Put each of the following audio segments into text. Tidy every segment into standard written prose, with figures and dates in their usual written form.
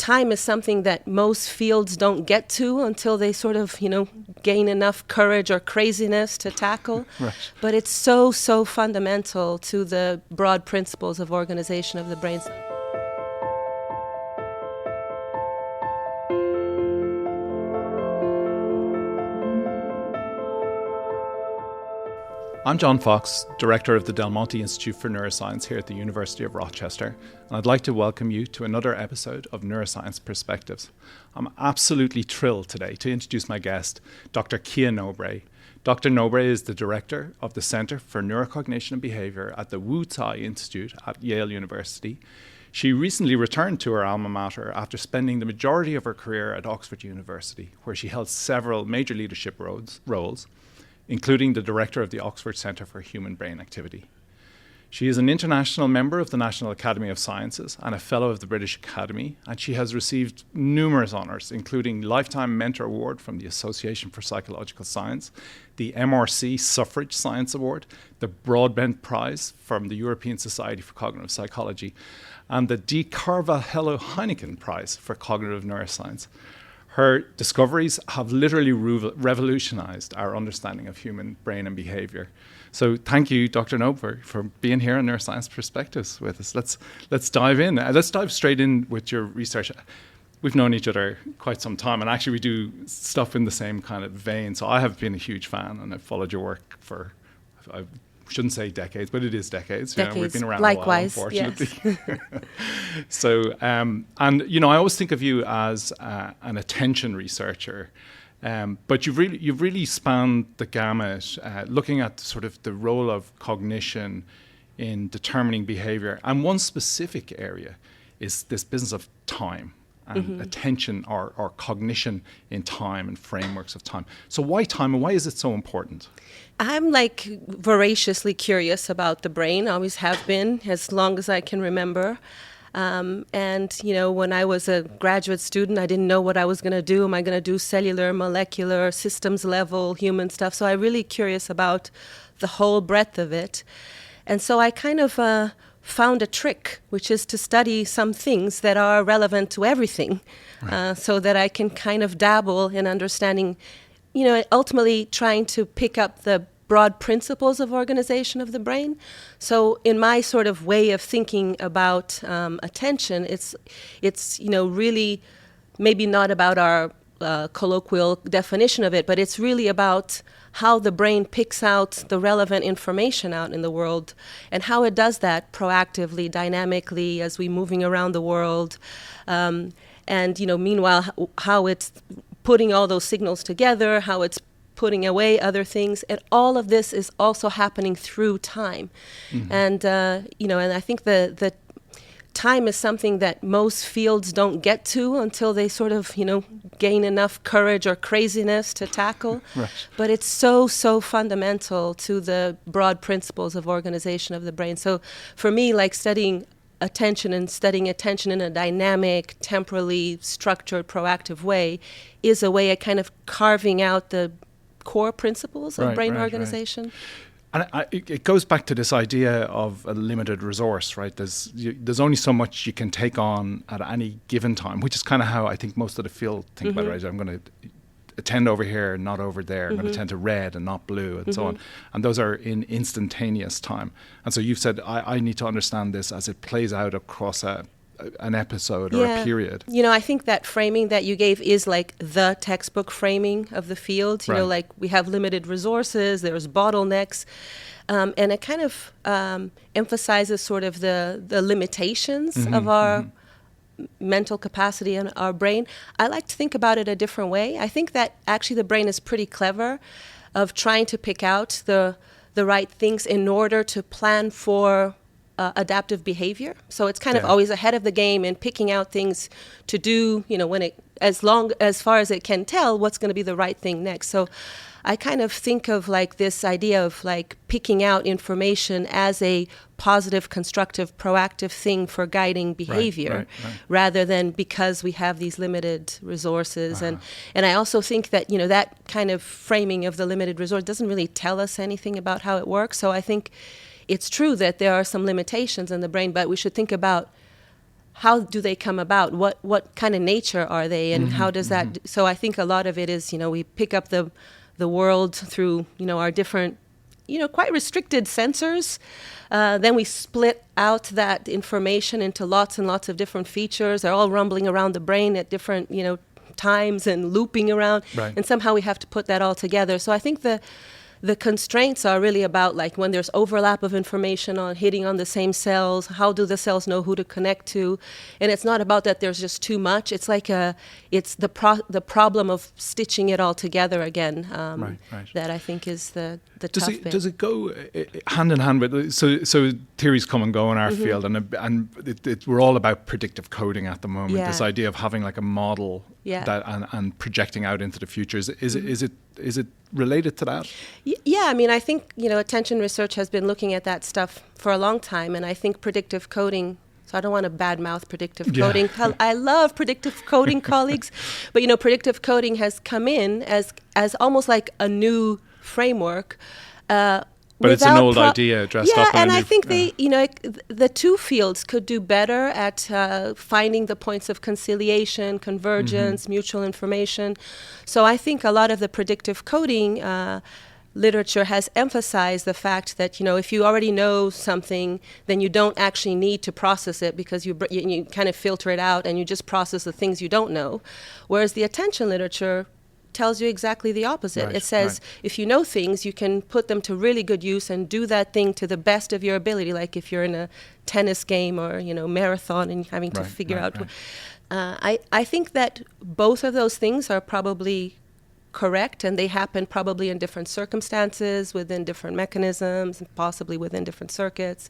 time is something that most fields don't get to until they sort of, gain enough courage or craziness to tackle. Right. But it's so, so fundamental to the broad principles of organization of the brain. I'm John Foxe, Director of the Monte Institute for Neuroscience here at the University of Rochester, and I'd like to welcome you to another episode of Neuroscience Perspectives. I'm absolutely thrilled today to introduce my guest, Dr. Nobre. Dr. Nobre is the Director of the Center for Neurocognition and Behavior at the Wu Tsai Institute at Yale University. She recently returned to her alma mater after spending the majority of her career at Oxford University, where she held several major leadership roles, including the director of the Oxford Centre for Human Brain Activity. She is an international member of the National Academy of Sciences and a fellow of the British Academy, and she has received numerous honours, including Lifetime Mentor Award from the Association for Psychological Science, the MRC Suffrage Science Award, the Broadbent Prize from the European Society for Cognitive Psychology, and the D. Carvalho Heineken Prize for Cognitive Neuroscience. Her discoveries have literally revolutionized our understanding of human brain and behavior. So thank you, Dr. Nobre, for being here on Neuroscience Perspectives with us. Let's dive in. Let's dive straight in with your research. We've known each other quite some time, and actually we do stuff in the same kind of vein. So I have been a huge fan, and I've followed your work for, I shouldn't say decades, but it is decades. Decades. We've been around Likewise, a while, unfortunately. Yes. So, and I always think of you as an attention researcher, but you've really spanned the gamut, looking at sort of the role of cognition in determining behavior. And one specific area is this business of time and attention or cognition in time and frameworks of time. So why time, and why is it so important? I'm voraciously curious about the brain, always have been, as long as I can remember. And when I was a graduate student, I didn't know what I was going to do. Am I going to do cellular, molecular, systems level, human stuff? So I'm really curious about the whole breadth of it. And so I kind of found a trick, which is to study some things that are relevant to everything, right. So that I can kind of dabble in understanding, ultimately trying to pick up the broad principles of organization of the brain. So in my sort of way of thinking about attention, it's really maybe not about our colloquial definition of it, but it's really about how the brain picks out the relevant information out in the world and how it does that proactively, dynamically as we're moving around the world. Meanwhile, how it's putting all those signals together, how it's putting away other things, and all of this is also happening through time. Mm-hmm. And I think the time is something that most fields don't get to until they sort of gain enough courage or craziness to tackle. Right. But it's so, so fundamental to the broad principles of organization of the brain. So for me, studying attention and studying attention in a dynamic, temporally structured, proactive way is a way of kind of carving out the core principles of brain organization. Right. And it goes back to this idea of a limited resource, right? There's only so much you can take on at any given time, which is kind of how I think most of the field think about it, right? I'm going to attend over here, not over there. I'm going to attend to red and not blue, and so on. And those are in instantaneous time. And so you've said, I need to understand this as it plays out across an episode or a period. I think that framing that you gave is the textbook framing of the field. We have limited resources, there's bottlenecks, and it kind of emphasizes sort of the limitations of our mental capacity in our brain. I like to think about it a different way. I think that actually the brain is pretty clever of trying to pick out the right things in order to plan for adaptive behavior. So it's kind of always ahead of the game in picking out things to do, as far as it can tell what's going to be the right thing next. So I kind of think of this idea of picking out information as a positive, constructive, proactive thing for guiding behavior, right. rather than because we have these limited resources. And I also think that, that kind of framing of the limited resource doesn't really tell us anything about how it works. So I think it's true that there are some limitations in the brain, but we should think about how do they come about? What kind of nature are they, and how does that? So I think a lot of it is, we pick up the world through, our different, quite restricted sensors. Then we split out that information into lots and lots of different features. They're all rumbling around the brain at different, times and looping around. Right. And somehow we have to put that all together. So I think the constraints are really about like when there's overlap of information on hitting on the same cells, how do the cells know who to connect to? And it's not about that there's just too much. It's like it's the problem of stitching it all together again. Right. That I think is the tough bit. Does it go hand in hand with, so theories come and go in our field, and we're all about predictive coding at the moment. Yeah. This idea of having like a model that and projecting out into the future. Is it related to that? Yeah, I mean, I think, attention research has been looking at that stuff for a long time, and I think predictive coding, so I don't want to badmouth predictive coding. I love predictive coding colleagues, but, predictive coding has come in as almost like a new framework. But it's an old idea dressed up. Yeah, and I think the two fields could do better at finding the points of conciliation, convergence, mutual information. So I think a lot of the predictive coding literature has emphasized the fact that, if you already know something, then you don't actually need to process it because you kind of filter it out and you just process the things you don't know. Whereas the attention literature tells you exactly the opposite. Right, it says if you know things, you can put them to really good use and do that thing to the best of your ability. Like if you're in a tennis game or marathon and having to figure out. I think that both of those things are probably correct, and they happen probably in different circumstances, within different mechanisms, and possibly within different circuits.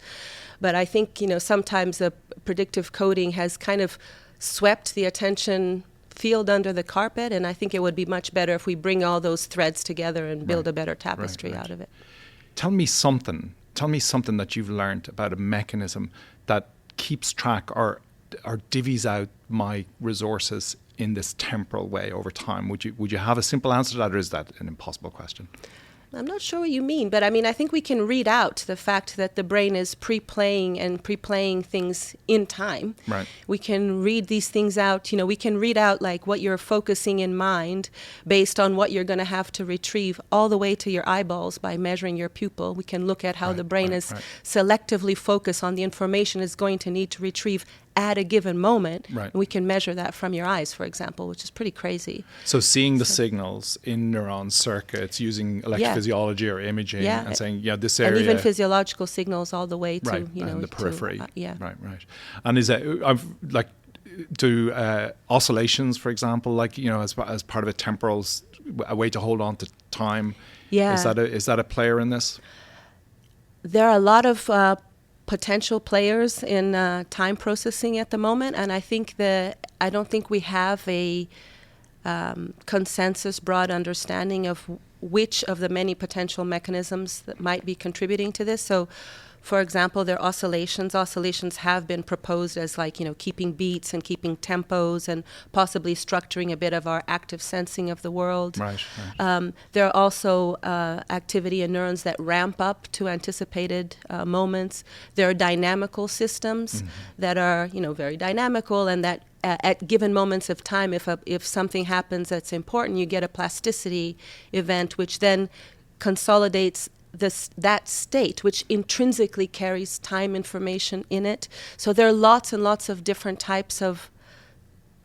But I think sometimes the predictive coding has kind of swept the attention field under the carpet, and I think it would be much better if we bring all those threads together and build a better tapestry out of it. Tell me something that you've learned about a mechanism that keeps track or divvies out my resources in this temporal way over time. Would you have a simple answer to that, or is that an impossible question? I'm not sure what you mean, but I mean, I think we can read out the fact that the brain is pre-playing things in time. Right. We can read these things out. We can read out like what you're focusing in mind based on what you're going to have to retrieve all the way to your eyeballs by measuring your pupil. We can look at how the brain is selectively focused on the information it's going to need to retrieve at a given moment. Right. And we can measure that from your eyes, for example, which is pretty crazy. So seeing the signals in neuron circuits using electrophysiology or imaging and saying, this area. And even physiological signals all the way to, and the periphery. Right. And is that, do oscillations, for example, as part of a temporal, a way to hold on to time? Yeah. Is that a player in this? There are a lot of potential players in time processing at the moment, and I don't think we have a consensus broad understanding of which of the many potential mechanisms that might be contributing to this. So, for example, there are oscillations. Oscillations have been proposed as keeping beats and keeping tempos and possibly structuring a bit of our active sensing of the world. Right. There are also activity in neurons that ramp up to anticipated moments. There are dynamical systems that are, very dynamical, and that at given moments of time, if something happens that's important, you get a plasticity event, which then consolidates that state, which intrinsically carries time information in it. So there are lots and lots of different types of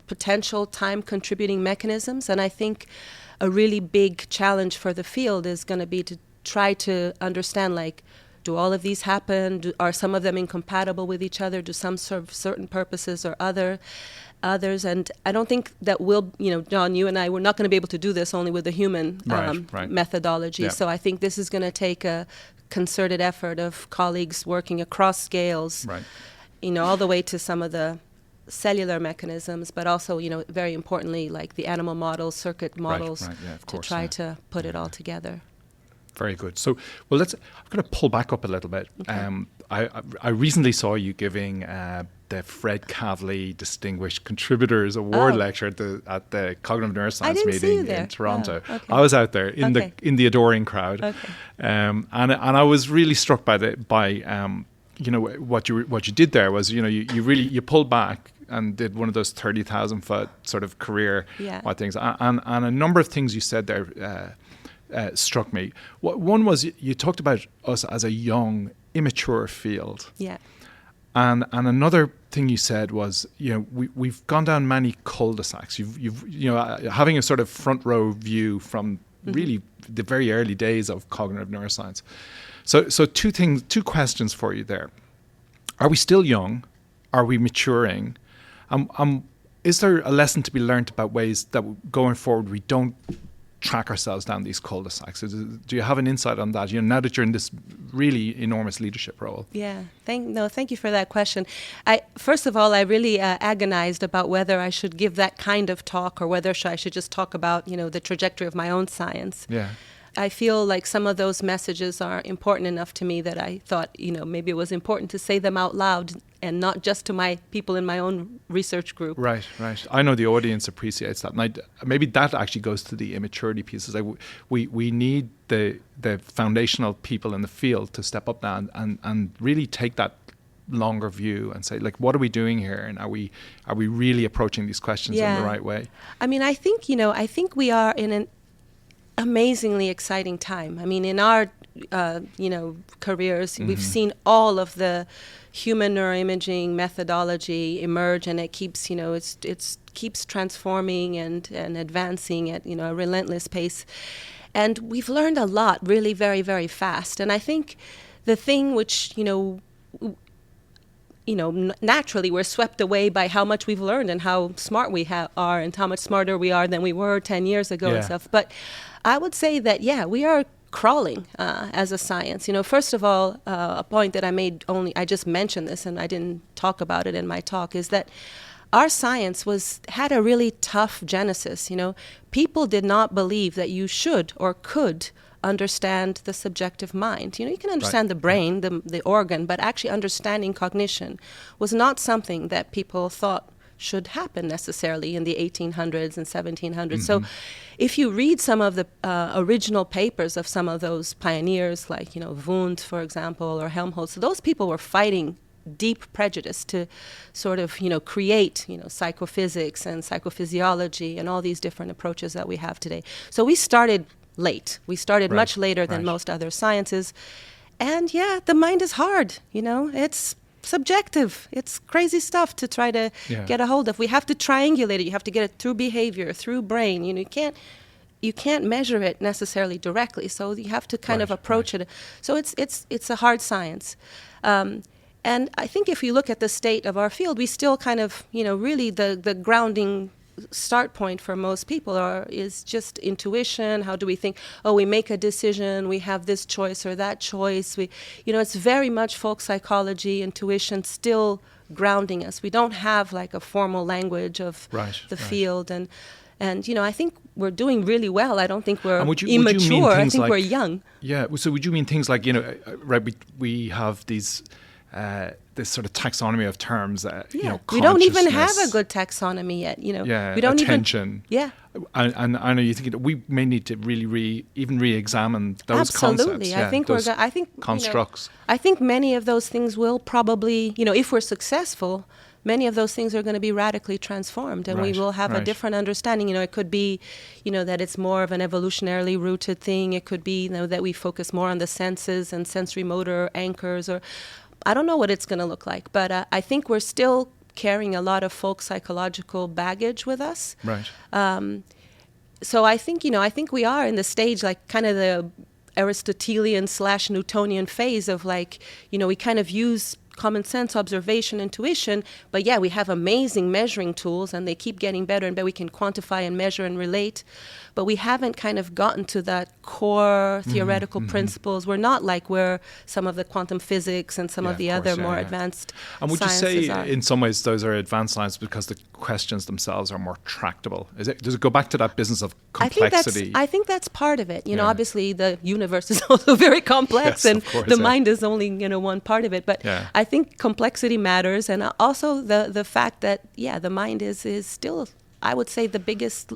potential time contributing mechanisms, and I think a really big challenge for the field is going to be to try to understand, do all of these happen? Are some of them incompatible with each other? Do some serve certain purposes or others? And I don't think that John, you and I, we're not going to be able to do this only with the human methodology. Yeah. So I think this is going to take a concerted effort of colleagues working across scales, all the way to some of the cellular mechanisms, but also, very importantly, like the animal models, circuit models, to try to put it all together. Very good. So, I'm going to pull back up a little bit. Okay. I recently saw you giving the Fred Kavli Distinguished Contributors Award lecture at the Cognitive Neuroscience meeting in Toronto. Oh, okay. I was out there in the adoring crowd, and I was really struck by what you did there was, you pulled back and did one of those 30,000-foot sort of career things. And a number of things you said there struck me. One was you talked about us as a young, immature field. Yeah. And another thing you said was, we've gone down many cul-de-sacs. You've having a sort of front row view from really the very early days of cognitive neuroscience. So two questions for you there. Are we still young? Are we maturing? Is there a lesson to be learned about ways that going forward we don't track ourselves down these cul-de-sacs? Do you have an insight on that? Now that you're in this really enormous leadership role. Yeah, thank you for that question. First of all, I really agonized about whether I should give that kind of talk or whether I should just talk about the trajectory of my own science. Yeah. I feel like some of those messages are important enough to me that I thought, maybe it was important to say them out loud and not just to my people in my own research group. Right. I know the audience appreciates that. And maybe that actually goes to the immaturity pieces. We need the foundational people in the field to step up now and really take that longer view and say, like, what are we doing here? And are we really approaching these questions in the right way? I mean, I think we are in an amazingly exciting time. I mean, in our careers, we've seen all of the human neuroimaging methodology emerge, and it keeps it keeps transforming and advancing at a relentless pace. And we've learned a lot really very, very fast. And I think the thing which naturally we're swept away by how much we've learned and how smart we are and how much smarter we are than we were 10 years ago and stuff. But I would say that, we are crawling as a science. First of all, a point that I made I just mentioned this and I didn't talk about it in my talk, is that our science had a really tough genesis. People did not believe that you should or could understand the subjective mind. You can understand the brain, the organ, but actually understanding cognition was not something that people thought should happen necessarily in the 1800s and 1700s. So if you read some of the original papers of some of those pioneers, like, Wundt, for example, or Helmholtz, those people were fighting deep prejudice to sort of, create, psychophysics and psychophysiology and all these different approaches that we have today. So we started late. We started much later than most other sciences. And the mind is hard, it's subjective. It's crazy stuff to try to get a hold of. We have to triangulate it. You have to get it through behavior, through brain. You can't measure it necessarily directly. So you have to kind of approach it. So it's a hard science. And I think if you look at the state of our field, we still kind of, really the grounding start point for most people is just intuition. How do we think? We make a decision, we have this choice or that choice. It's very much folk psychology, intuition still grounding us. We don't have like a formal language of the field. And I think we're doing really well. I don't think we're immature. I think we're young. Yeah. So would you mean things like, we have these this sort of taxonomy of terms, we don't even have a good taxonomy yet. We don't attention. And I know you think we may need to really re-examine those Absolutely. concepts. I think constructs. I think many of those things will probably, if we're successful, many of those things are going to be radically transformed, and we will have a different understanding. It could be, that it's more of an evolutionarily rooted thing. It could be, that we focus more on the senses and sensory motor anchors, or I don't know what it's going to look like, but I think we're still carrying a lot of folk psychological baggage with us. So I think we are in the stage, like kind of the Aristotelian/Newtonian phase of like, we kind of use common sense, observation, intuition, but we have amazing measuring tools and they keep getting better and better. We can quantify and measure and relate, but we haven't kind of gotten to that core theoretical principles. We're not like where some of the quantum physics and some of the other more advanced And would you say are. In some ways those are advanced science because the questions themselves are more tractable? Does it go back to that business of complexity? I think that's part of it. Obviously the universe is also very complex, and the mind is only one part of it. But I think complexity matters, and also the fact that the mind is still I would say, the biggest,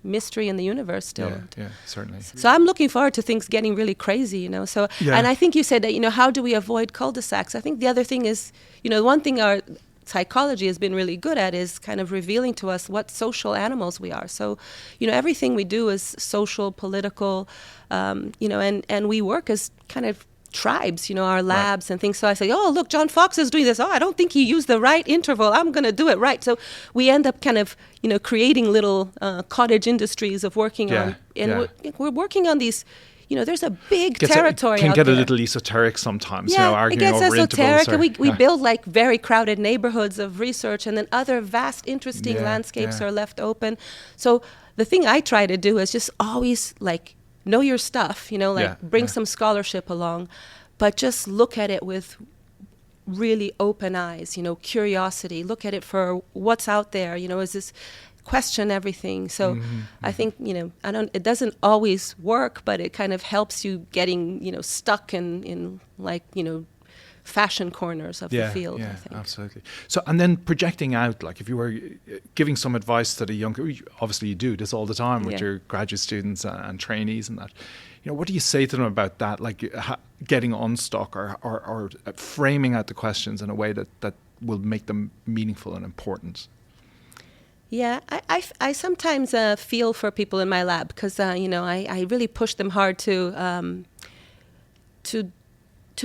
mystery in the universe still. Yeah, certainly. So I'm looking forward to things getting really crazy, So, and I think you said that, how do we avoid cul-de-sacs? I think the other thing is, one thing our psychology has been really good at is kind of revealing to us what social animals we are. So, everything we do is social, political, and we work as kind of tribes, our labs and things. So I say, oh, look, John Foxe is doing this. Oh, I don't think he used the right interval. I'm going to do it right. So we end up kind of, creating little cottage industries of working on, and we're working on these, there's a big territory can out get there. A little esoteric sometimes, Yeah, arguing it gets over esoteric, intervals. And we build like very crowded neighborhoods of research, and then other vast, interesting landscapes are left open. So the thing I try to do is just always like know your stuff, bring some scholarship along, but just look at it with really open eyes, curiosity. Look at it for what's out there, is this, question everything. So I think, it doesn't always work, but it kind of helps you getting, stuck in like, fashion corners of the field, I think. Absolutely. So, and then projecting out, like if you were giving some advice to the younger, obviously you do this all the time with your graduate students and trainees and that, what do you say to them about that, like getting unstuck or framing out the questions in a way that will make them meaningful and important? Yeah, I sometimes feel for people in my lab because, I really push them hard to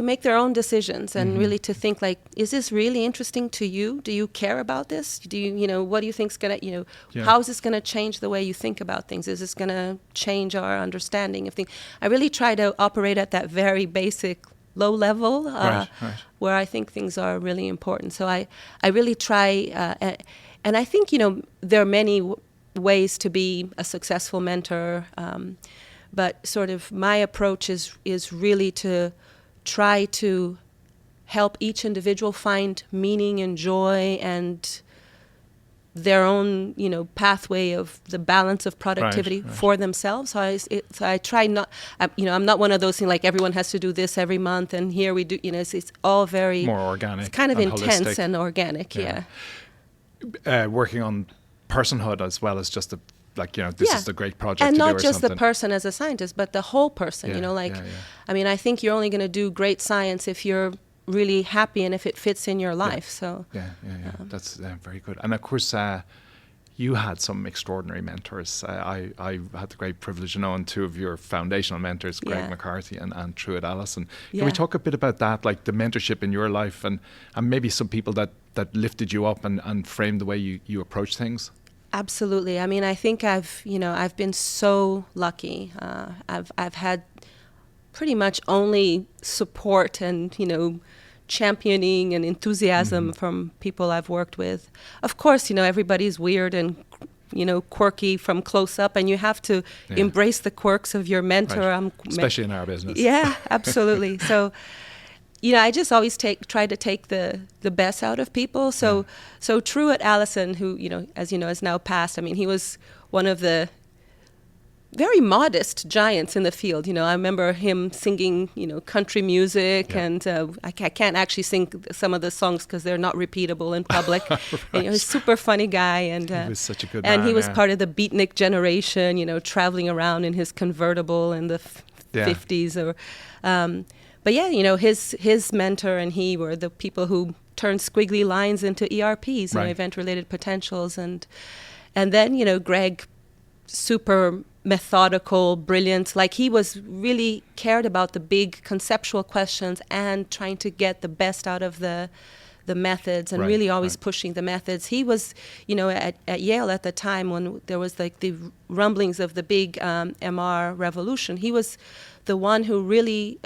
make their own decisions and really to think like, is this really interesting to you? Do you care about this? Do you, what do you think's going to, how is this going to change the way you think about things? Is this going to change our understanding of things? I really try to operate at that very basic low level where I think things are really important. So I really try, and I think, there are many ways to be a successful mentor, but sort of my approach is really to try to help each individual find meaning and joy and their own, pathway of the balance of productivity for themselves. So I try not, I'm not one of those things like everyone has to do this every month and here we do, it's all very more organic. It's kind of intense holistic. And organic, working on personhood as well as just this is the great project and to not do just something. The person as a scientist, but the whole person. I mean, I think you're only going to do great science if you're really happy and if it fits in your life. So that's very good. And of course, you had some extraordinary mentors. I had the great privilege of knowing two of your foundational mentors, Greg McCarthy and Truett Allison. Can we talk a bit about that, like the mentorship in your life and maybe some people that lifted you up and framed the way you approach things? Absolutely. I mean, I think I've been so lucky. I've had pretty much only support and, championing and enthusiasm from people I've worked with. Of course, everybody's weird and, quirky from close up, and you have to embrace the quirks of your mentor. Especially in our business. Yeah, absolutely. So, I just always try to take the best out of people. So Truett Allison, who, as you know, is now passed. I mean, he was one of the very modest giants in the field. I remember him singing, country music, and I can't actually sing some of the songs because they're not repeatable in public. And, he's a super funny guy, and he was such a good and man, he was part of the beatnik generation. Traveling around in his convertible in the 50s or. But his mentor and he were the people who turned squiggly lines into ERPs, event-related potentials, and then Greg, super methodical, brilliant. Like he was really cared about the big conceptual questions and trying to get the best out of the methods and really always pushing the methods. He was, at Yale at the time when there was like the rumblings of the big MR revolution. He was the one who really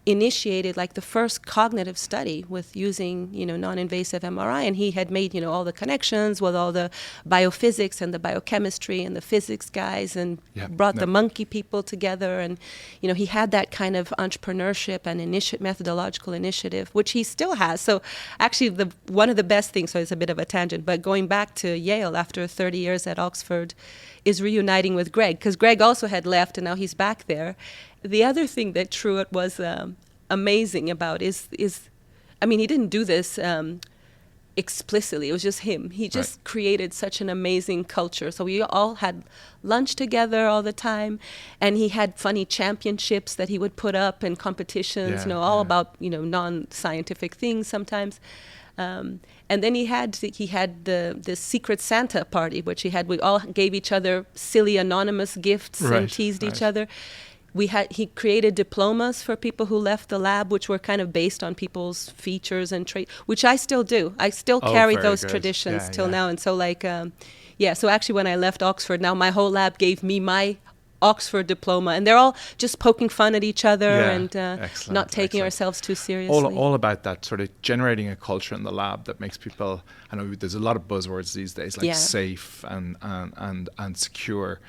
initiated like the first cognitive study with using, non-invasive MRI, and he had made, all the connections with all the biophysics and the biochemistry and the physics guys and brought the monkey people together, and, he had that kind of entrepreneurship and methodological initiative, which he still has. So actually one of the best things, so it's a bit of a tangent, but going back to Yale after 30 years at Oxford is reuniting with Greg, because Greg also had left and now he's back there. The other thing that Truett was amazing about is, I mean, he didn't do this explicitly. It was just him. He just created such an amazing culture. So we all had lunch together all the time, and he had funny championships that he would put up and competitions, all about, non-scientific things sometimes. And then he had this secret Santa party, which we all gave each other silly anonymous gifts and teased each other. He created diplomas for people who left the lab, which were kind of based on people's features and traits, which I still do. I still carry those traditions till now. And so so actually when I left Oxford, now my whole lab gave me my Oxford diploma, and they're all just poking fun at each other and not taking ourselves too seriously. All about that sort of generating a culture in the lab that makes people, I know there's a lot of buzzwords these days, like safe and secure.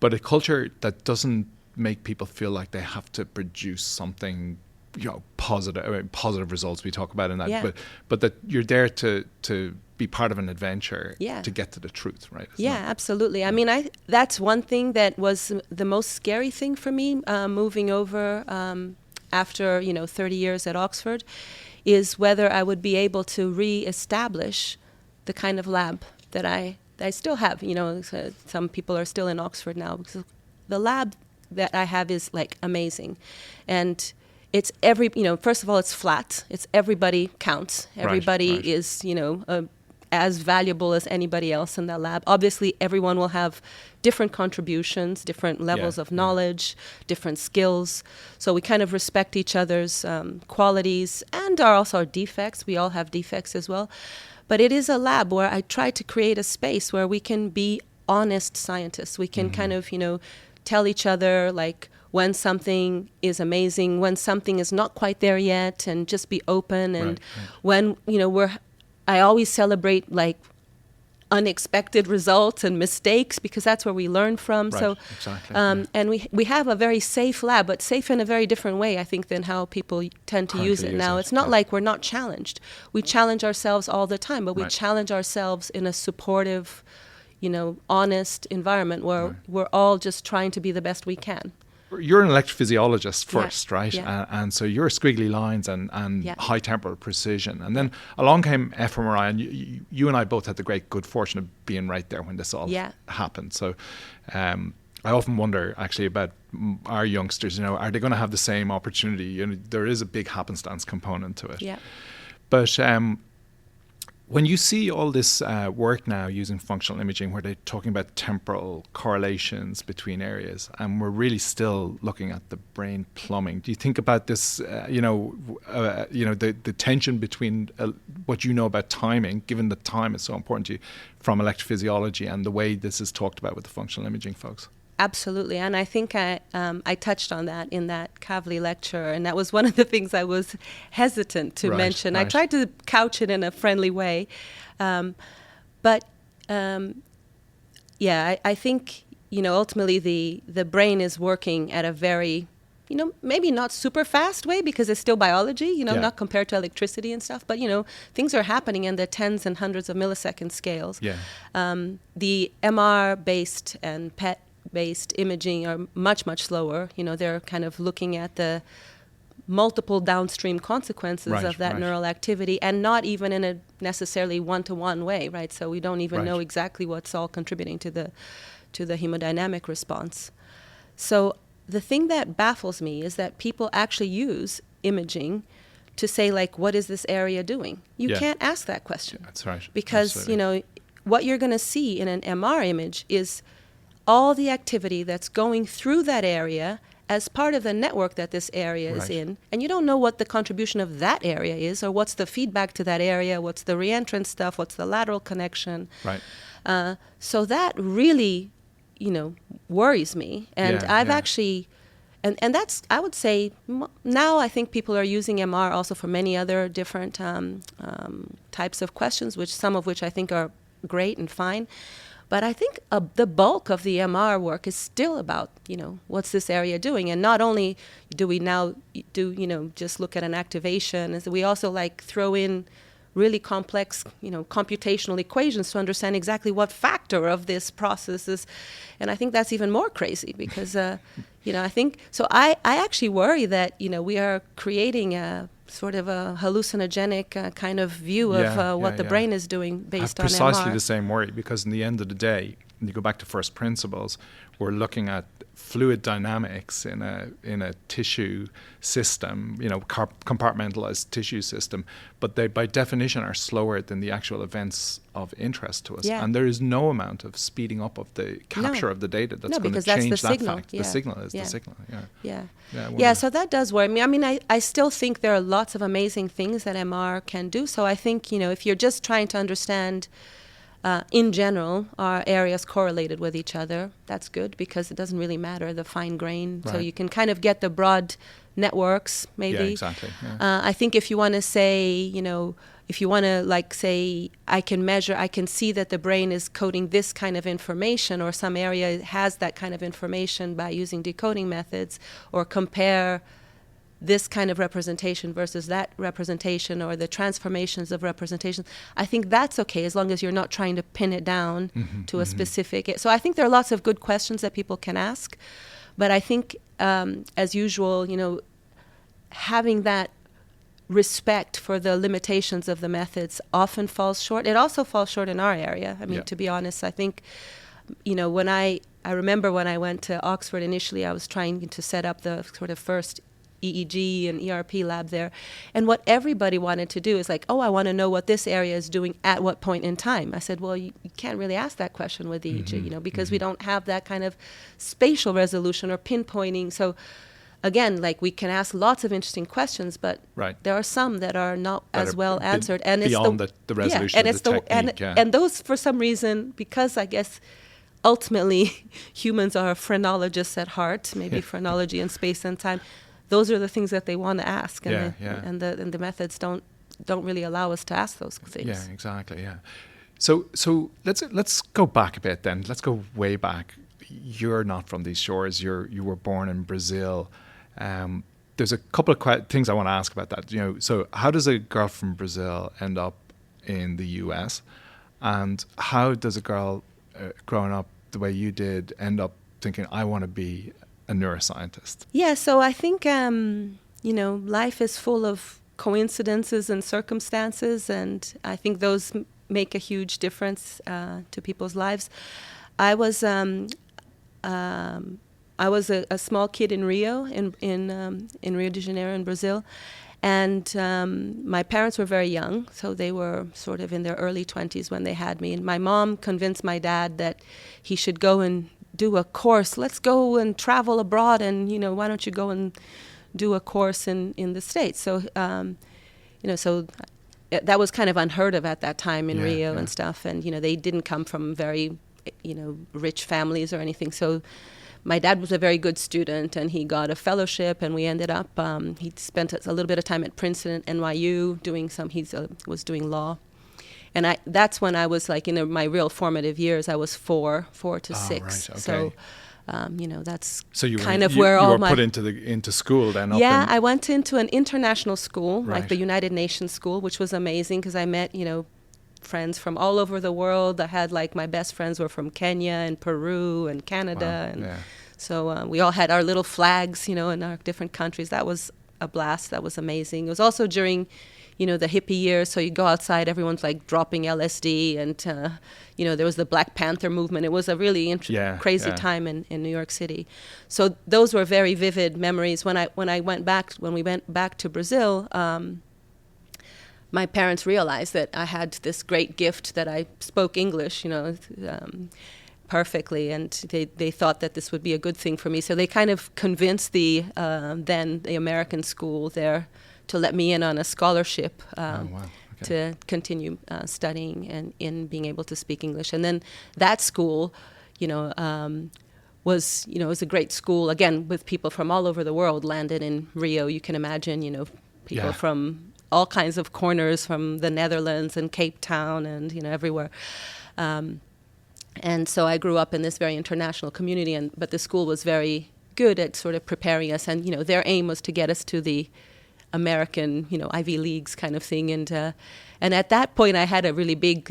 But a culture that doesn't make people feel like they have to produce something, positive results we talk about in that, but that you're there to be part of an adventure to get to the truth, right? Absolutely. I mean, that's one thing that was the most scary thing for me moving over after 30 years at Oxford, is whether I would be able to re-establish the kind of lab that I still have. Some people are still in Oxford now, because the lab that I have is like amazing. And it's first of all, it's flat. It's everybody counts. Everybody is, as valuable as anybody else in that lab. Obviously, everyone will have different contributions, different levels of knowledge, different skills. So we kind of respect each other's qualities and also our defects. We all have defects as well. But it is a lab where I try to create a space where we can be honest scientists. We can kind of, tell each other like when something is amazing, when something is not quite there yet, and just be open. And when, I always celebrate like unexpected results and mistakes, because that's where we learn from. And we have a very safe lab, but safe in a very different way, I think, than how people tend to use it now. It's not like we're not challenged. We challenge ourselves all the time, but we challenge ourselves in a supportive, honest environment where we're all just trying to be the best we can. You're an electrophysiologist first, right? And so you're squiggly lines and high temporal precision. And then along came fMRI, and you and I both had the great good fortune of being right there when this all happened. So I often wonder actually about our youngsters, are they going to have the same opportunity? There is a big happenstance component to it. Yeah. But when you see all this work now using functional imaging, where they're talking about temporal correlations between areas, and we're really still looking at the brain plumbing, do you think about this? The tension between what you know about timing, given that time is so important to you, from electrophysiology, and the way this is talked about with the functional imaging folks. Absolutely, and I think I touched on that in that Kavli lecture, and that was one of the things I was hesitant to mention. I tried to couch it in a friendly way, I think ultimately the brain is working at a very maybe not super fast way, because it's still biology, not compared to electricity and stuff, but things are happening in the tens and hundreds of millisecond scales. The MR-based and PET-based imaging are much, much slower. They're kind of looking at the multiple downstream consequences of that neural activity, and not even in a necessarily one-to-one way, right? So we don't even know exactly what's all contributing to the hemodynamic response. So the thing that baffles me is that people actually use imaging to say, like, what is this area doing? You can't ask that question. That's right. Because, Absolutely. What you're going to see in an MR image is all the activity that's going through that area as part of the network that this area is in. And you don't know what the contribution of that area is, or what's the feedback to that area, what's the reentrant stuff, what's the lateral connection. So that really, worries me. And I've actually, and that's, I would say, now I think people are using MR also for many other different types of questions, some of which I think are great and fine. But I think the bulk of the MR work is still about, what's this area doing? And not only do we now just look at an activation, is we also throw in really complex, computational equations to understand exactly what factor of this process is. And I think that's even more crazy because, I think, so I actually worry that, we are creating a sort of a hallucinogenic kind of view of what the brain is doing based on MR. Precisely the same worry, because in the end of the day, when you go back to first principles, we're looking at fluid dynamics in a tissue system, compartmentalized tissue system, but they by definition are slower than the actual events of interest to us. Yeah. And there is no amount of speeding up of the capture of the data that's going to change that fact. The signal is the signal. Yeah, so that does worry me. I mean, I still think there are lots of amazing things that MR can do. So I think, if you're just trying to understand in general, are areas correlated with each other? That's good, because it doesn't really matter the fine grain. Right. So you can kind of get the broad networks, maybe. Yeah, exactly. Yeah. I think if you want to say, if you want to say, I can see that the brain is coding this kind of information, or some area has that kind of information by using decoding methods, or compare this kind of representation versus that representation, or the transformations of representation. I think that's okay, as long as you're not trying to pin it down to a specific. So I think there are lots of good questions that people can ask, but I think, as usual, having that respect for the limitations of the methods often falls short. It also falls short in our area. I mean, to be honest, I think, when I remember when I went to Oxford initially, I was trying to set up the sort of first EEG and ERP lab there. And what everybody wanted to do is I want to know what this area is doing at what point in time. I said, well, you can't really ask that question with EEG, because we don't have that kind of spatial resolution or pinpointing. So again, we can ask lots of interesting questions, but there are some that are not as well answered. And beyond it's the resolution of the technique. And those, for some reason, because I guess ultimately humans are phrenologists at heart, maybe phrenology and space and time, those are the things that they want to ask, and the methods don't really allow us to ask those things. Yeah, exactly. Yeah. So let's go back a bit then. Let's go way back. You're not from these shores. You were born in Brazil. There's a couple of things I want to ask about that. So how does a girl from Brazil end up in the US, and how does a girl growing up the way you did end up thinking, I want to be a neuroscientist? Yeah, so I think, life is full of coincidences and circumstances, and I think those make a huge difference to people's lives. I was a small kid in Rio, in Rio de Janeiro in Brazil, and my parents were very young, so they were sort of in their early 20s when they had me. And my mom convinced my dad that he should go and do a course. Let's go and travel abroad, and why don't you go and do a course in the States? So so that was kind of unheard of at that time in Rio and stuff. And they didn't come from very rich families or anything. So my dad was a very good student, and he got a fellowship, and we ended up. He spent a little bit of time at Princeton and NYU doing was doing law. And that's when I was in my real formative years. I was 4 to 6. Right, okay. So, that's so kind of where all you were put into school then. I went into an international school, like the United Nations school, which was amazing because I met, friends from all over the world. I had my best friends were from Kenya and Peru and Canada. Wow. And so we all had our little flags, in our different countries. That was a blast. That was amazing. It was also during the hippie years, so you go outside, everyone's dropping LSD, and there was the Black Panther movement. It was a really crazy time in New York City. So those were very vivid memories. When we went back to Brazil, my parents realized that I had this great gift that I spoke English, perfectly, and they thought that this would be a good thing for me. So they kind of convinced the American school there to let me in on a scholarship to continue studying and in being able to speak English. And then that school, was a great school, again, with people from all over the world landed in Rio. You can imagine, people from all kinds of corners, from the Netherlands and Cape Town and, everywhere. And so I grew up in this very international community, but the school was very good at sort of preparing us. And, their aim was to get us to the American, Ivy Leagues kind of thing. And at that point, I had a really big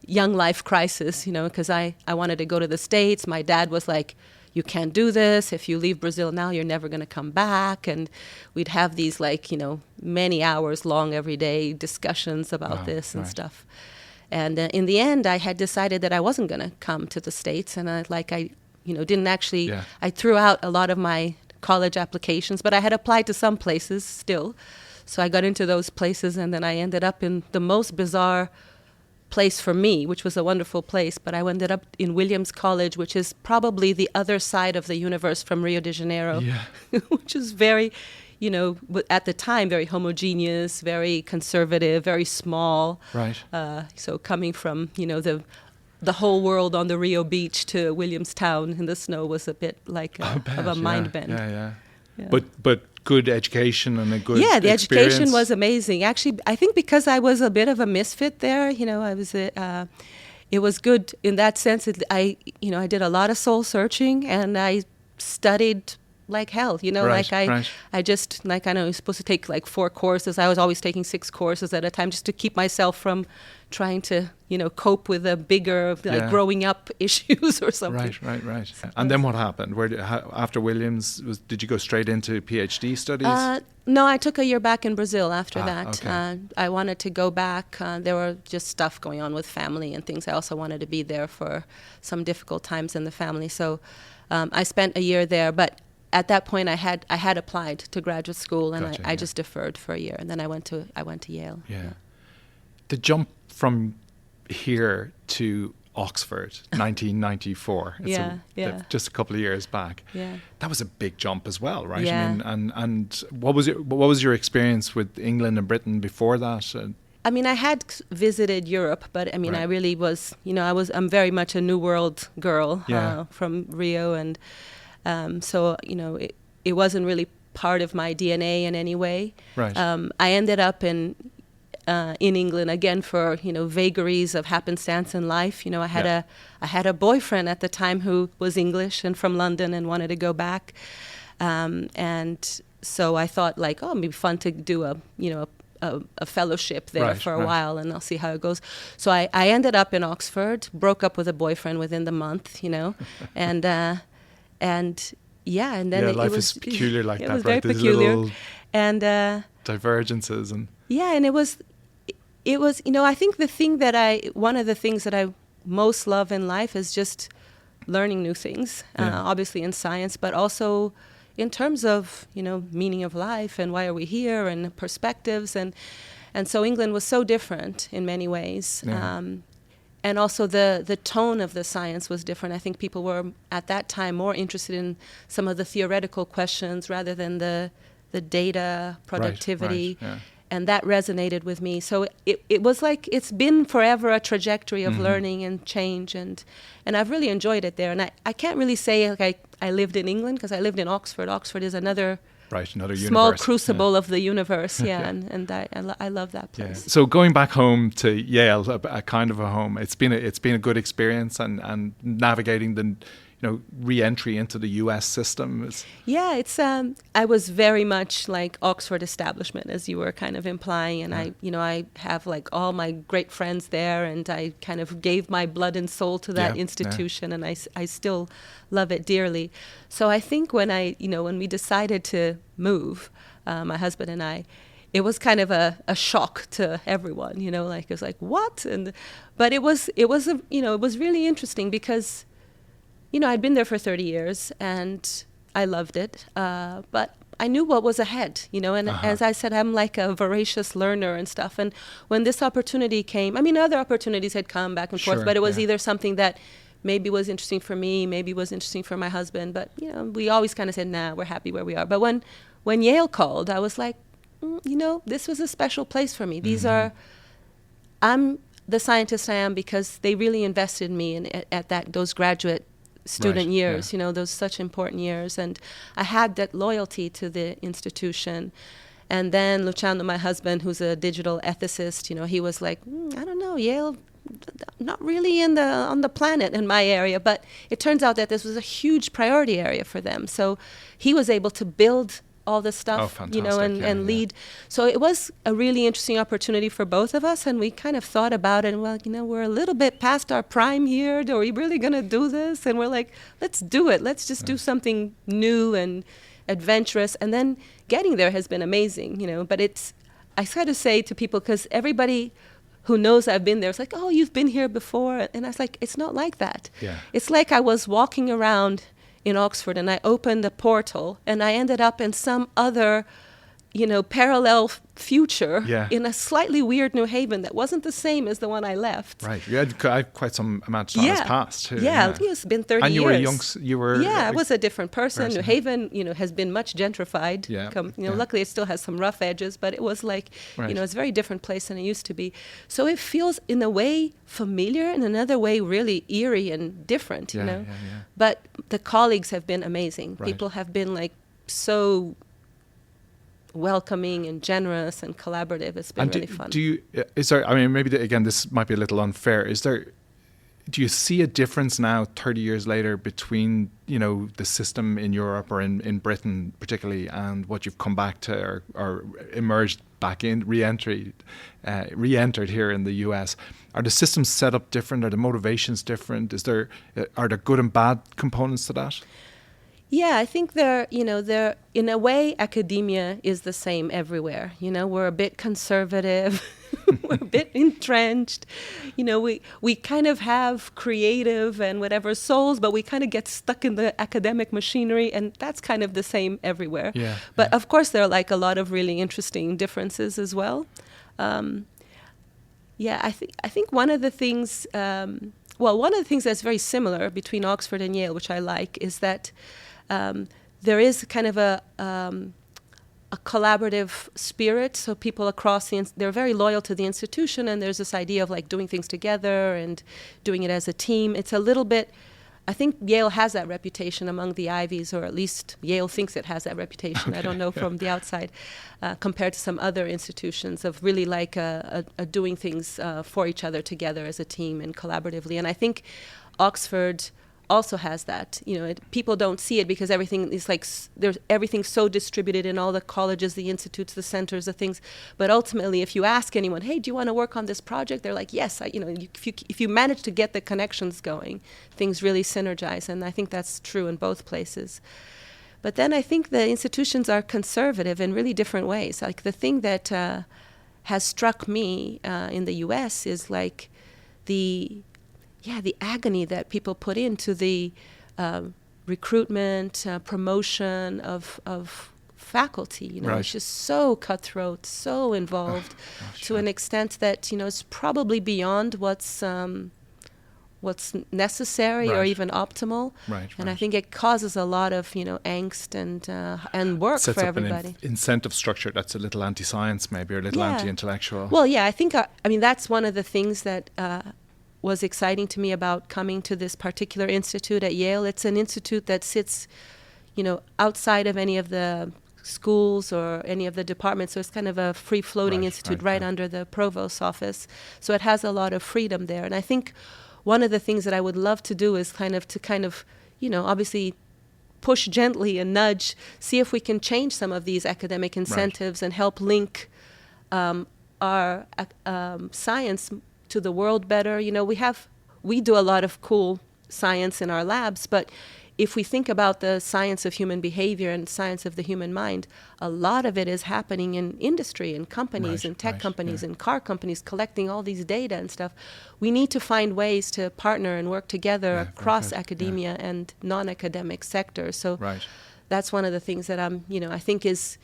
young life crisis, because I wanted to go to the States. My dad was like, you can't do this. If you leave Brazil now, you're never going to come back. And we'd have these many hours long every day discussions about this and stuff. And in the end, I had decided that I wasn't going to come to the States. And I didn't actually, I threw out a lot of my college applications, but I had applied to some places still. So I got into those places, and then I ended up in the most bizarre place for me, which was a wonderful place, but I ended up in Williams College, which is probably the other side of the universe from Rio de Janeiro, which is very, at the time, very homogeneous, very conservative, very small. Right. So coming from, the whole world on the Rio beach to Williamstown in the snow was a bit like of a mind bend. Yeah. But good education and a good the experience. Education was amazing. Actually, I think because I was a bit of a misfit there, I was. It was good in that sense. I did a lot of soul searching, and I studied like hell. I just I know you're supposed to take 4 courses. I was always taking 6 courses at a time just to keep myself from trying to cope with the bigger growing up issues or something. Right. And then what happened? After Williams, did you go straight into PhD studies? No, I took a year back in Brazil after that. Okay. I wanted to go back. There were just stuff going on with family and things. I also wanted to be there for some difficult times in the family. So I spent a year there, but at that point I had applied to graduate school, and I just deferred for a year, and then I went to Yale. Yeah. The jump from here to Oxford, 1994. Just a couple of years back. Yeah. That was a big jump as well, right? Yeah. I mean, and what was your experience with England and Britain before that? I mean, I had visited Europe, but I mean, I really was, I'm very much a New World girl from Rio, and so it wasn't really part of my DNA in any way. Right. I ended up in England again for vagaries of happenstance in life. I had a boyfriend at the time who was English and from London and wanted to go back, and so I thought it'd be fun to do a fellowship there for a while, and I'll see how it goes. So I ended up in Oxford, broke up with a boyfriend within the month, and then life is peculiar like that, right? It was very peculiar, and divergences and and it was I think one of the things that I most love in life is just learning new things, obviously in science, but also in terms of meaning of life and why are we here and perspectives, and so England was so different in many ways. And also the tone of the science was different. I think people were at that time more interested in some of the theoretical questions rather than the data, productivity. Right. And that resonated with me. So it was like it's been forever a trajectory of learning and change, and I've really enjoyed it there. And I can't really say I lived in England, because I lived in Oxford. Oxford is another small universe. Crucible of the universe, and I love that place. Yeah. So going back home to Yale, a kind of a home, it's been a good experience, and navigating the re-entry into the US system is... Yeah, it's I was very much like Oxford establishment, as you were kind of implying, and I have all my great friends there, and I kind of gave my blood and soul to that institution, and I still love it dearly. So I think when when we decided to move, my husband and I, it was kind of a shock to everyone, it was like, what? But it was really interesting because I'd been there for 30 years and I loved it, but I knew what was ahead, and as I said, I'm like a voracious learner and stuff. And when this opportunity came, other opportunities had come back and forth, but it was either something that maybe was interesting for me, maybe was interesting for my husband, but, we always kind of said, nah, we're happy where we are. But when Yale called, I was like, this was a special place for me. I'm the scientist I am because they really invested in me at those graduate student years, those such important years, and I had that loyalty to the institution. And then Luciano, my husband, who's a digital ethicist, he was like, I don't know, Yale, not really on the planet in my area, but it turns out that this was a huge priority area for them. So he was able to build all the stuff, fantastic. and lead. So it was a really interesting opportunity for both of us, and we kind of thought about it, and we're a little bit past our prime here. Are we really going to do this? And we're like, let's do it. Let's just do something new and adventurous. And then getting there has been amazing, but I try to say to people, because everybody who knows I've been there, it's like, oh, you've been here before. And I was like, it's not like that. Yeah. It's like I was walking around in Oxford and I opened a portal and I ended up in some other, parallel future in a slightly weird New Haven that wasn't the same as the one I left. Right. You had quite some amount of time has passed too. Yeah, it's been 30 years. And you were I was a different person. New Haven, has been much gentrified. Luckily it still has some rough edges, but it was like, it's a very different place than it used to be. So it feels in a way familiar, in another way really eerie and different, But the colleagues have been amazing. Right. People have been like so welcoming and generous and collaborative. It's been really fun. Maybe again, this might be a little unfair. Do you see a difference now 30 years later between, the system in Europe or in Britain particularly and what you've come back to or emerged back in, re-entered here in the US? Are the systems set up different? Are the motivations different? Are there good and bad components to that? Yeah, I think they're in a way, academia is the same everywhere. We're a bit conservative, we're a bit entrenched. We kind of have creative and whatever souls, but we kind of get stuck in the academic machinery, and that's kind of the same everywhere. Yeah, but of course, there are like a lot of really interesting differences as well. I think one of the things, one of the things that's very similar between Oxford and Yale, which I like, is that there is kind of a collaborative spirit. So people across they're very loyal to the institution, and there's this idea of like doing things together and doing it as a team. It's a little bit, I think Yale has that reputation among the Ivies, or at least Yale thinks it has that reputation. Okay, I don't know from the outside, compared to some other institutions of really like doing things for each other together as a team and collaboratively. And I think Oxford also has that. People don't see it because everything is like everything's so distributed in all the colleges, the institutes, the centers, the things. But ultimately, if you ask anyone, hey, do you want to work on this project? They're like, yes. If you manage to get the connections going, things really synergize, and I think that's true in both places. But then I think the institutions are conservative in really different ways. Like the thing that has struck me in the U.S. is like the agony that people put into the recruitment, promotion of faculty. Right. It's just so cutthroat, so involved, to an extent that it's probably beyond what's necessary or even optimal. And I think it causes a lot of angst and work Sets for up everybody. An incentive structure that's a little anti-science maybe, or a little anti-intellectual. Well, I think that's one of the things that was exciting to me about coming to this particular institute at Yale. It's an institute that sits, outside of any of the schools or any of the departments. So it's kind of a free-floating institute right under the provost's office. So it has a lot of freedom there. And I think one of the things that I would love to do is kind of obviously push gently and nudge, see if we can change some of these academic incentives and help link our science to the world better. We do a lot of cool science in our labs, but if we think about the science of human behavior and science of the human mind, a lot of it is happening in industry and companies and tech companies and car companies collecting all these data and stuff. We need to find ways to partner and work together across academia and non-academic sectors. So that's one of the things that I think is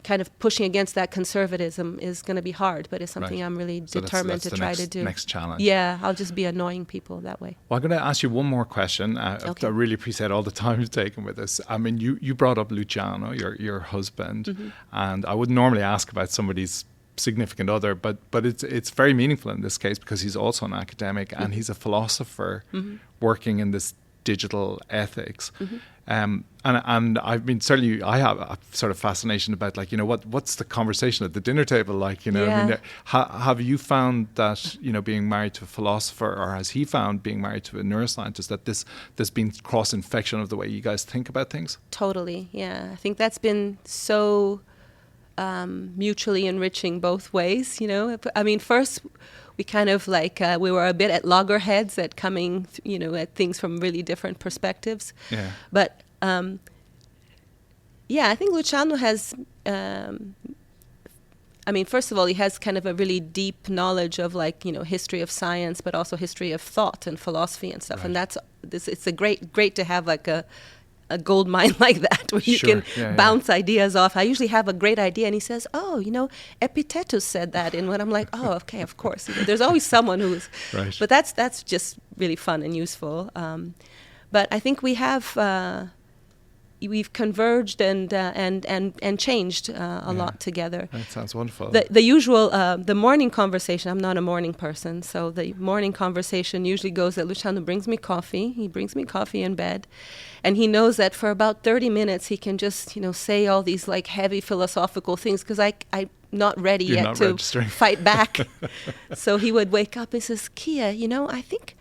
kind of pushing against that conservatism is going to be hard, but it's something I'm really determined to try to do. Next challenge. Yeah, I'll just be annoying people that way. Well, I'm going to ask you one more question. I really appreciate all the time you've taken with us. I mean, you brought up Luciano, your husband, and I wouldn't normally ask about somebody's significant other, but it's very meaningful in this case because he's also an academic and he's a philosopher working in this digital ethics. And I mean, certainly I have a sort of fascination about, like, what's the conversation at the dinner table like, I mean, have you found that, being married to a philosopher, or has he found being married to a neuroscientist, that there's been cross-infection of the way you guys think about things? Totally, yeah. I think that's been so mutually enriching both ways, I mean, first we kind of like, we were a bit at loggerheads at coming, at things from really different perspectives. Yeah. But I think Luciano has, first of all, he has kind of a really deep knowledge of, like, history of science, but also history of thought and philosophy and stuff. Right. And it's a great to have like a gold mine like that, where you can bounce ideas off. I usually have a great idea, and he says, Epictetus said that. And when I'm like, oh, okay, of course. There's always someone who's... Right. But that's just really fun and useful. But I think we've converged and changed a lot together. That sounds wonderful. The usual, the morning conversation, I'm not a morning person, so the morning conversation usually goes that Luciano brings me coffee. He brings me coffee in bed. And he knows that for about 30 minutes, he can just, say all these like heavy philosophical things, because I'm not ready yet to fight back. So he would wake up and says, Kia, I think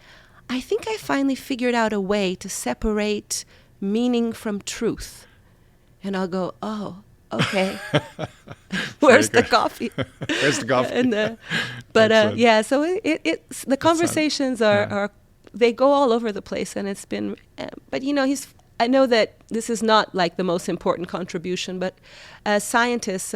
I finally figured out a way to separate meaning from truth. And I'll go, oh, okay. Where's the coffee? Where's the coffee? And, so it's the conversations are they go all over the place, and it's been, but I know that this is not like the most important contribution, but as scientists,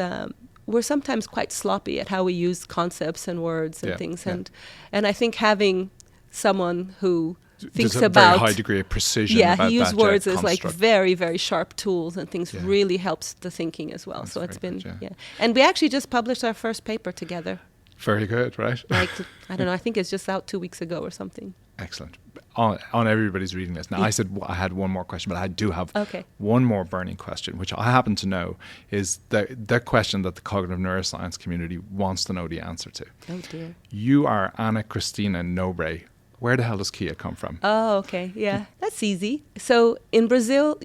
we're sometimes quite sloppy at how we use concepts and words and things. And I think having someone who thinks there's a about very high degree of precision. Yeah, he used words as like very, very sharp tools and things. Really helps the thinking as well. That's so it's been good, and we actually just published our first paper together. Very good, right? Like, I don't know, I think it's just out 2 weeks ago or something. Excellent. On everybody's reading list. Now, I said I had one more question, but I do have one more burning question, which I happen to know is the question that the cognitive neuroscience community wants to know the answer to. Oh, dear. You are Ana Cristina Nobre. Where the hell does Kia come from? Oh, okay. Yeah, that's easy. So in Brazil,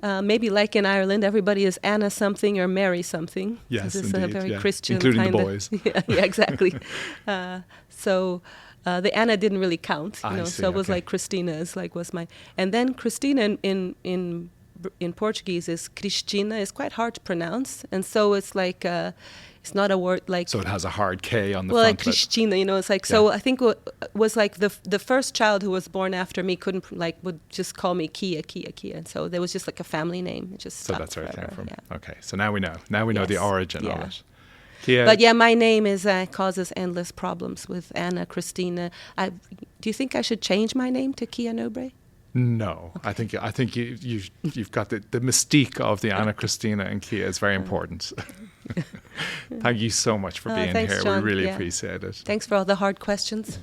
maybe like in Ireland, everybody is Anna something or Mary something. Yes, it's indeed. A very Christian including kind the boys. Yeah, exactly. So the Anna didn't really count, so it was like Christina was my... And then Christina in Portuguese is Cristina. It's quite hard to pronounce. And so it's like... it's not a word like... So it has a hard K on the front. Well, like Cristina, it's like... So I think it was like the first child who was born after me would just call me Kia. And so there was just like a family name. It just so that's where it came from. Yeah. Okay, so now we know. Now we know the origin of it. Kia. But my name causes endless problems with Anna, Cristina. Do you think I should change my name to Kia Nobre? No, okay. I think you've got the mystique of the Ana Cristina and Kia is very important. Thank you so much for being thanks, here. John. We really appreciate it. Thanks for all the hard questions.